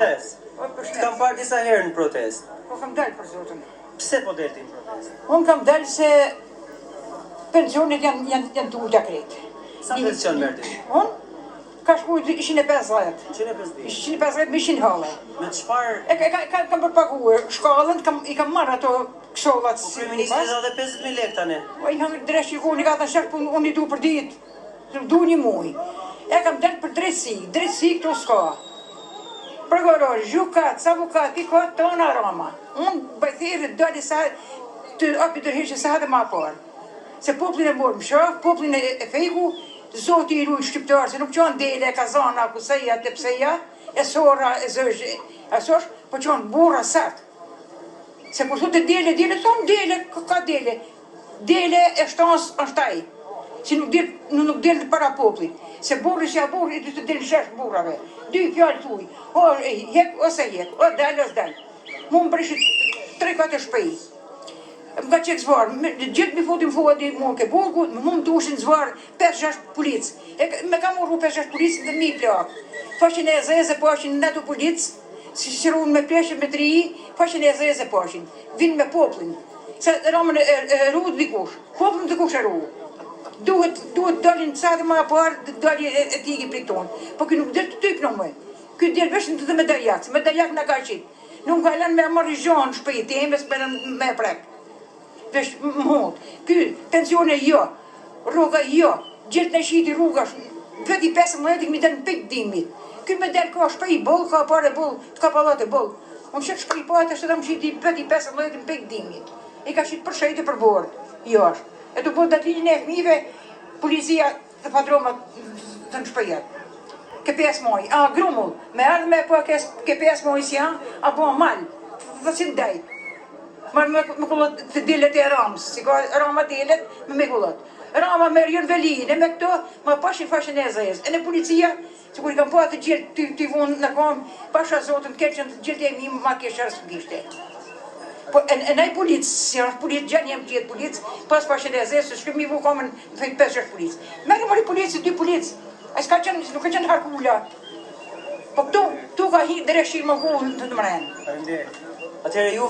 Kam parë disa herë në protest. Po kam dalë për zotin. Pse po delti në protest? Unë kam dalë se pensionet janë të ulta kretë. Sa pension merrti? Unë ka shku 150. 150. 150 hale. Me çfarë? Kam përpaguar shkallën, i kam marrë ato këshollat Po si kryeministri dha edhe 50.000 lekë tani. Po i kam dresh unë ka të shak unë i du për ditë. Du një muj. E kam dalë për drejtësi këto s'ka. Prokuror, gjukat, avukat, i ka tona Roma. Unë bajthirë dali sa të api tërheqë sa dhe ma parë. Se poplin e morë më shaf, poplin e fejku, zoti i rujë shqiptarë, se nuk qanë dele, kazana, kuseja, tepseja, e sora, e zëzhe, asosh, po qanë burra sartë. Se kur thotë dele, thonë dele, ka dele. Dele e shtansë është taj. Si nuk delë para poplit. Se burri që a burri, i të delë shesh burrave. 2 fjallë thuj, o jek ose jek, o dalë ose dalë. Mu më prishit 3-4 shpej. Më ka qekë zvarë, gjithë mi fotim fodi mu ke burgu, mu më dushin zvarë 5-6 policë. Me ka morru 5-6 policë dhe mi plakë. Fashin e zeze pashin në të policë, si runë me pleshe me 3, fashin e zeze pashin. Vinë me poplin. Se ramën e ru dikush, poplin dikush e ru. Duhet dalin sa dhe ma parë, dalin e tiki për tonë. Po kë nuk delë të typë në mëjë. Kë delë veshën të dhe me daljak në ka qitë. Nuk ka lanë me marri zhonë shpejt, e mes me prekë. Vesh më hundë. Kë pensione jo, rruga jo, gjithë në shiti rruga, veti 15 këmi delë në pek dimit. Kë me delë ka shpej bollë, ka pare bollë, të ka palate bollë. Unë shëtë shpej pate, shtë të më shiti veti 15 në pek dimit. E ka shqitë për shajtë për bordë, jo është. E të po datilin e fmive, policia të padromat të në shpëjet. Ke 5 moj, grumull, me ardhë me po ke 5 moj si a po malë, dhe si ndaj. Me kullot të dilet e ramës, si ka rama dilet, me kullot. Rama me rjën veline, me këto, ma pashin fashin e zezë. E në policia, që kur i kam po atë gjithë të vonë në kom, pasha zotën, keqën të gjithë e mi ma keshë rësë gishte. Po e nej policë, si është policë, gjanë jem tjetë policë, pas pashen e zesë, shkëm i vu komën në fejtë 5-6 policë. Mërë mëri policë, 2 policë, a s'ka qenë, nuk ka qenë harkula. Po këtu ka hi dreshi më vullë të të mrenë. Atëherë ju